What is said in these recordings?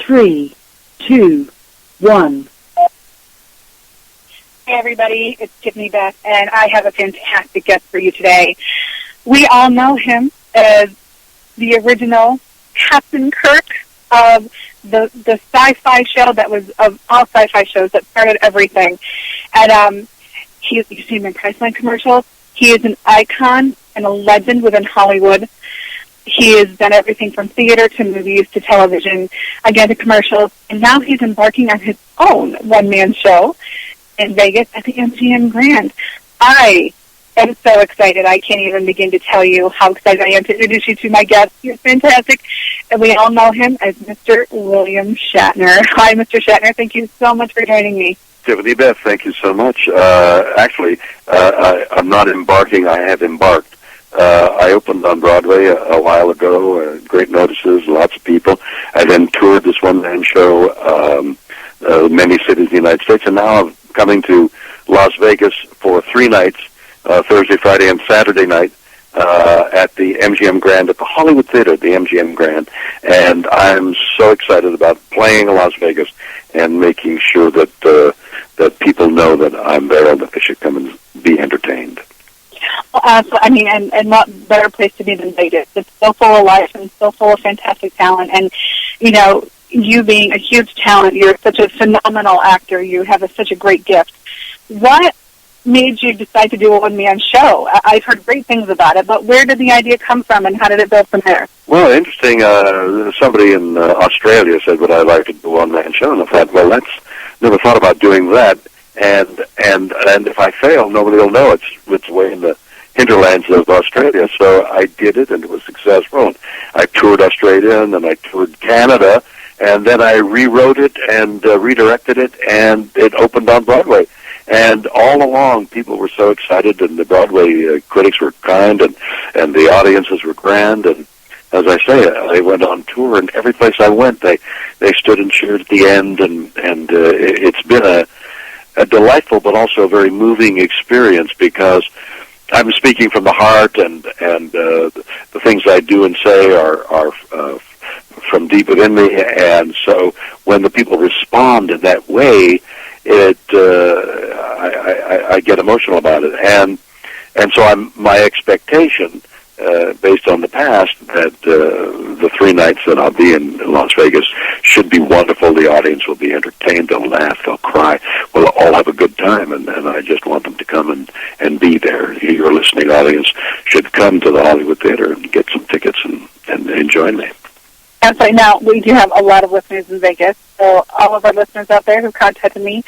3, 2, 1. Hey everybody, it's Tiffani, Beth, and I have a fantastic guest for you today. We all know him as the original Captain Kirk of the sci-fi show that was, of all sci-fi shows that started everything. And you've seen him in Priceline commercials. He is an icon and a legend within Hollywood. He has done everything from theater to movies to television, again to commercials, and now he's embarking on his own one-man show in Vegas at the MGM Grand. I am so excited. I can't even begin to tell you how excited I am to introduce you to my guest. He's fantastic, and we all know him as Mr. William Shatner. Hi, Mr. Shatner. Thank you so much for joining me. Tiffani, Beth, thank you so much. I'm not embarking. I have embarked. I opened on Broadway a while ago, great notices, lots of people. I then toured this one-man show, many cities in the United States, and now I'm coming to Las Vegas for 3 nights, Thursday, Friday, and Saturday night, at the MGM Grand, at the Hollywood Theater, the MGM Grand. And I'm so excited about playing in Las Vegas and making sure that that people know that I'm there and that they should come and be entertained. And what better place to be than Vegas? It's so full of life and so full of fantastic talent. And, you know, you being a huge talent, you're such a phenomenal actor. You have such a great gift. What made you decide to do a one-man show? I've heard great things about it, but where did the idea come from, and how did it build from there? Well, interesting. Somebody in Australia said, would I like to do a one-man show? And I thought, well, never thought about doing that. And if I fail, nobody will know. It's way in the hinterlands of Australia. So I did it, and it was successful. And I toured Australia, and then I toured Canada, and then I rewrote it and redirected it, and it opened on Broadway. And all along, people were so excited, and the Broadway critics were kind, and the audiences were grand. And as I say, I went on tour, and every place I went, they stood and cheered at the end, and it's been a delightful but also a very moving experience, because I'm speaking from the heart, and the things I do and say are from deep within me, and so when the people respond in that way, I get emotional about it, and so my expectation, based on the past, that the 3 nights that I'll be in Las Vegas should be wonderful. The audience will be entertained. They'll laugh. They'll cry. We'll all have a good time, and I just want them to come and be there. Your listening audience should come to the Hollywood Theater and get some tickets and join me. Absolutely. Now, we do have a lot of listeners in Vegas, so all of our listeners out there who contacted me,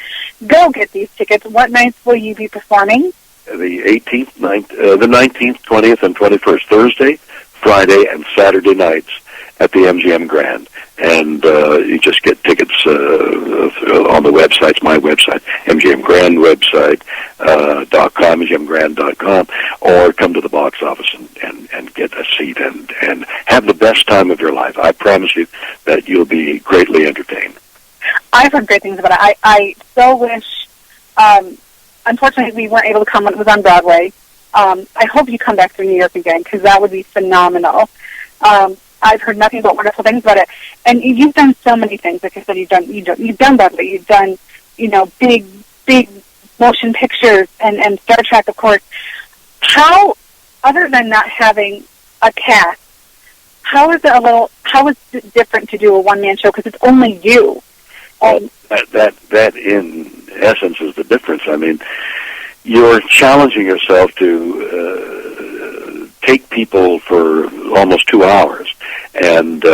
go get these tickets. What nights will you be performing? The 18th, the 19th, 20th, and 21st, Thursday, Friday, and Saturday nights at the MGM Grand. And you just get tickets on the websites, my website, MGM Grand website, .com, MGMGrand.com, or come to the box office and get a seat and have the best time of your life. I promise you that you'll be greatly entertained. I've heard great things about it. I so wish... unfortunately, we weren't able to come when it was on Broadway. I hope you come back to New York again, because that would be phenomenal. I've heard nothing but wonderful things about it. And you've done so many things. Like I said, you've done Broadway. You've done, big motion pictures and Star Trek, of course. How, other than not having a cast, how is it different to do a one-man show? Because it's only you. That in essence is the difference. I mean, you're challenging yourself to take people for almost 2 hours and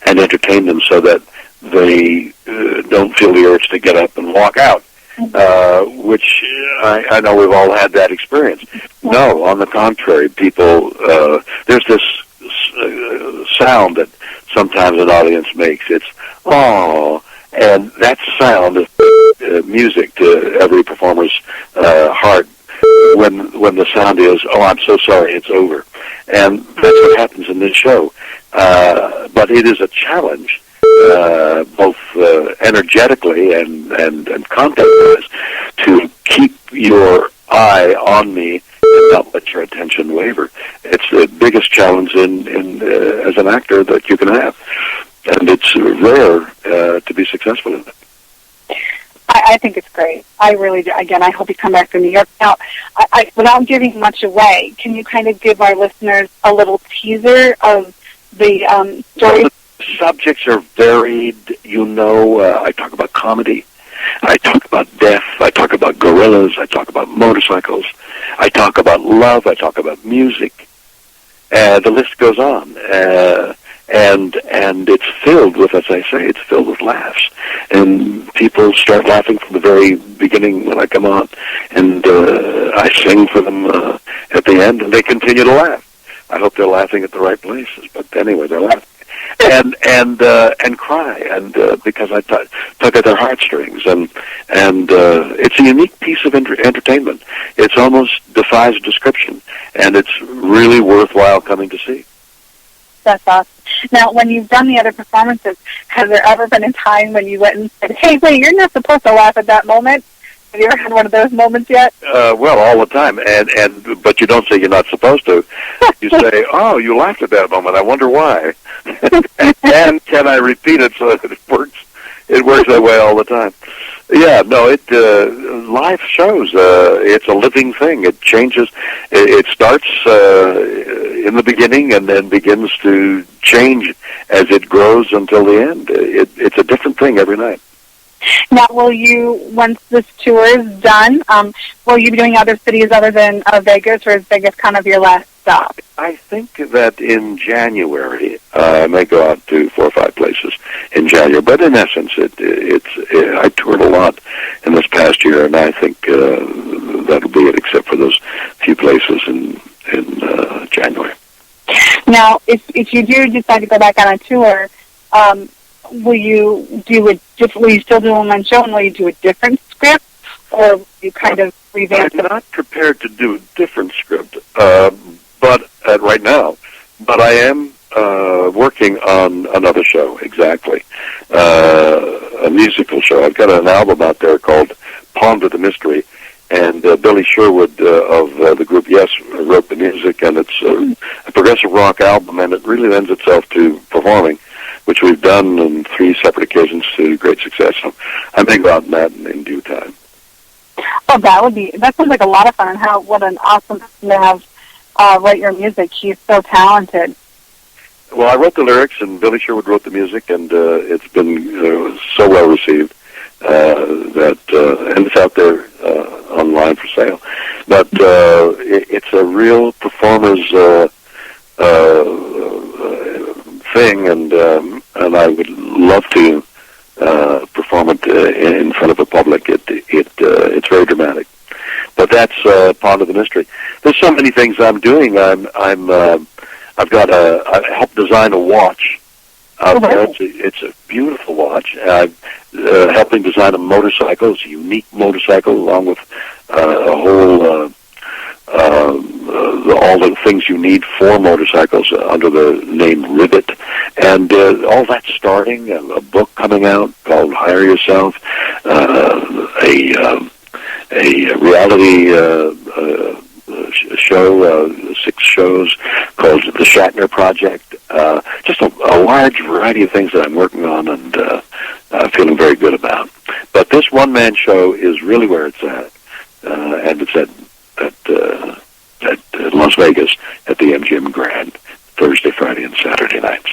entertain them so that they don't feel the urge to get up and walk out, which I know we've all had that experience. No, on the contrary, people, there's this sound that sometimes an audience makes. It's, oh, and that sound is music to every performer's heart when the sound is, oh, I'm so sorry, it's over. And that's what happens in this show. But it is a challenge, both energetically and content-wise, to keep your eye on me and not let your attention waver. It's the biggest challenge in as an actor that you can have. And it's rare to be successful in it. I think it's great. I really do. Again, I hope you come back to New York. Now, without giving much away, can you kind of give our listeners a little teaser of the story? Well, the subjects are varied. I talk about comedy. I talk about death. I talk about gorillas. I talk about motorcycles. I talk about love. I talk about music. The list goes on. And it's filled with, as I say, it's filled with laughs. And people start laughing from the very beginning when I come on. And I sing for them at the end, and they continue to laugh. I hope they're laughing at the right places. But anyway, they're laughing. And cry, and because I tug at their heartstrings, and it's a unique piece of entertainment. It almost defies description, and it's really worthwhile coming to see. That's awesome. Now, when you've done the other performances, has there ever been a time when you went and said, "Hey, wait, you're not supposed to laugh at that moment"? Have you ever had one of those moments yet? Well, all the time, but you don't say you're not supposed to. You say, "Oh, you laughed at that moment. I wonder why." And can I repeat it so that it works? It works that way all the time. Yeah, no, live shows. It's a living thing. It changes. It starts in the beginning and then begins to change as it grows until the end. It's a different thing every night. Now, will you, once this tour is done, will you be doing other cities other than Vegas, or is Vegas kind of your last stop? I think that in January, I may go out to 4 or 5 places in January. But in essence, I toured a lot in this past year, and I think that'll be it, except for those few places in January. Now, if you do decide to go back on a tour, will you still do a one-man show, and will you do a different script, or will you kind of revamp it? I'm not prepared to do a different script, but right now. But I am working on another show, exactly, a musical show. I've got an album out there called Ponder the Mystery, and Billy Sherwood of the group Yes wrote the music, and it's a progressive rock album, and it really lends itself to performing, which we've done on 3 separate occasions to great success. So I may go out on that in due time. Oh, that sounds like a lot of fun. And what an awesome person to have write your music. He's so talented. Well, I wrote the lyrics, and Billy Sherwood wrote the music, and it's been so well received that and it's out there online for sale. But it's a real performer's thing, and I would love to perform it in front of a public. It's very dramatic, but that's part of the mystery. There's so many things I'm doing. I've got I helped design a watch. It's a beautiful watch. I'm helping design a motorcycle. It's a unique motorcycle, along with a whole all the things you need for motorcycles under the name Rivet, and all that's starting. A book coming out called Hire Yourself, a reality show, 6 shows called The Shatner Project. Just a large variety of things that I'm working on and feeling very good about. But this one-man show is really where it's at, and it's at Las Vegas at the MGM Grand, Thursday, Friday, and Saturday nights.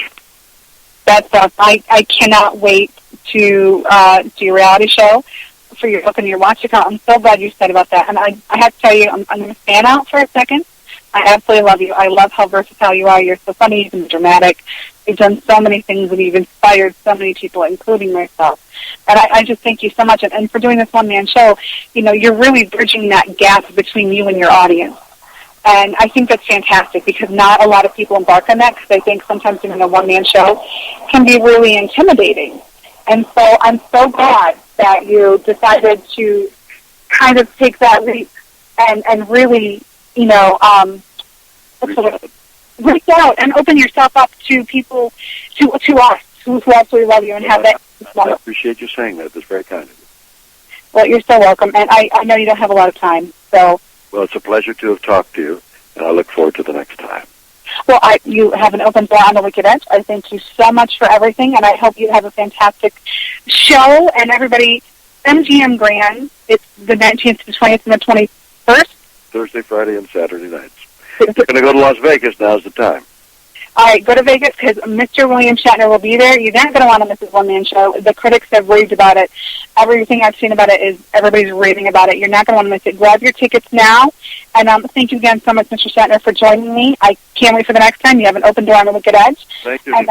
That's awesome. I cannot wait to do your reality show for your book and your watch account. I'm so glad you said about that. And I have to tell you, I'm going to stand out for a second. I absolutely love you. I love how versatile you are. You're so funny and dramatic. You've done so many things, and you've inspired so many people, including myself. And I just thank you so much. And for doing this one-man show, you're really bridging that gap between you and your audience. And I think that's fantastic, because not a lot of people embark on that, because I think sometimes doing a one-man show can be really intimidating. And so I'm so glad that you decided to kind of take that leap and really, reach out and open yourself up to people, to us who absolutely love you and have that. I appreciate you saying that. That's very kind of you. Well, you're so welcome. And I know you don't have a lot of time, so. Well, it's a pleasure to have talked to you, and I look forward to the next time. Well, you have an open door on the Wicked Edge. I thank you so much for everything, and I hope you have a fantastic show. And everybody, MGM Grand, it's the 19th, the 20th, and the 21st. Thursday, Friday, and Saturday nights. If you're going to go to Las Vegas, now's the time. All right, go to Vegas because Mr. William Shatner will be there. You're not going to want to miss this one-man show. The critics have raved about it. Everything I've seen about it is everybody's raving about it. You're not going to want to miss it. Grab your tickets now. And thank you again so much, Mr. Shatner, for joining me. I can't wait for the next time. You have an open door on the Wicked Edge. Thank you. And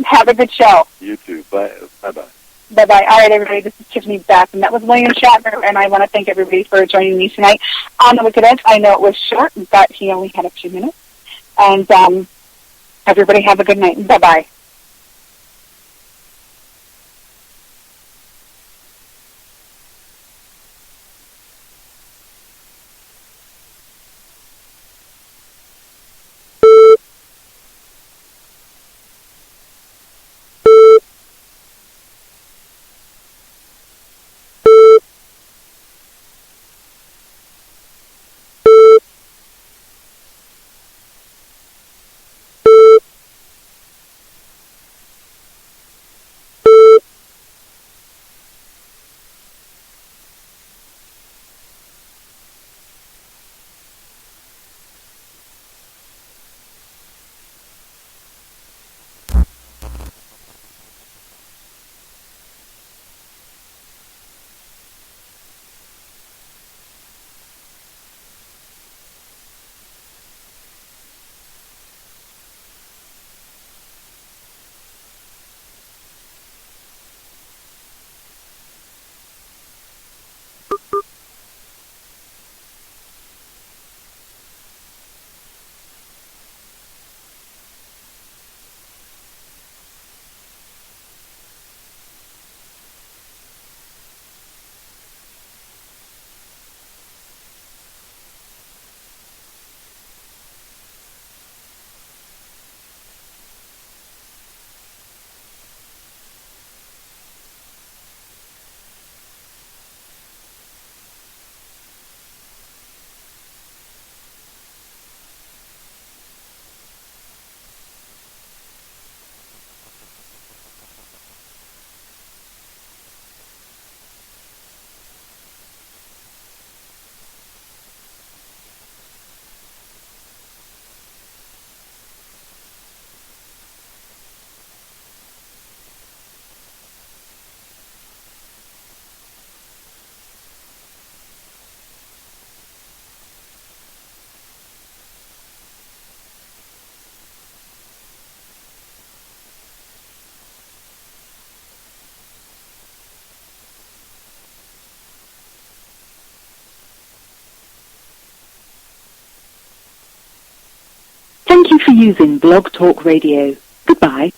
have a good show. You too. Bye. Bye-bye. Bye-bye. All right, everybody, this is Tiffani, Beth, and that was William Shatner, and I want to thank everybody for joining me tonight on the Wicked Edge. I know it was short, but he only had a few minutes. And everybody have a good night. Bye-bye. Thank you for using Blog Talk Radio. Goodbye.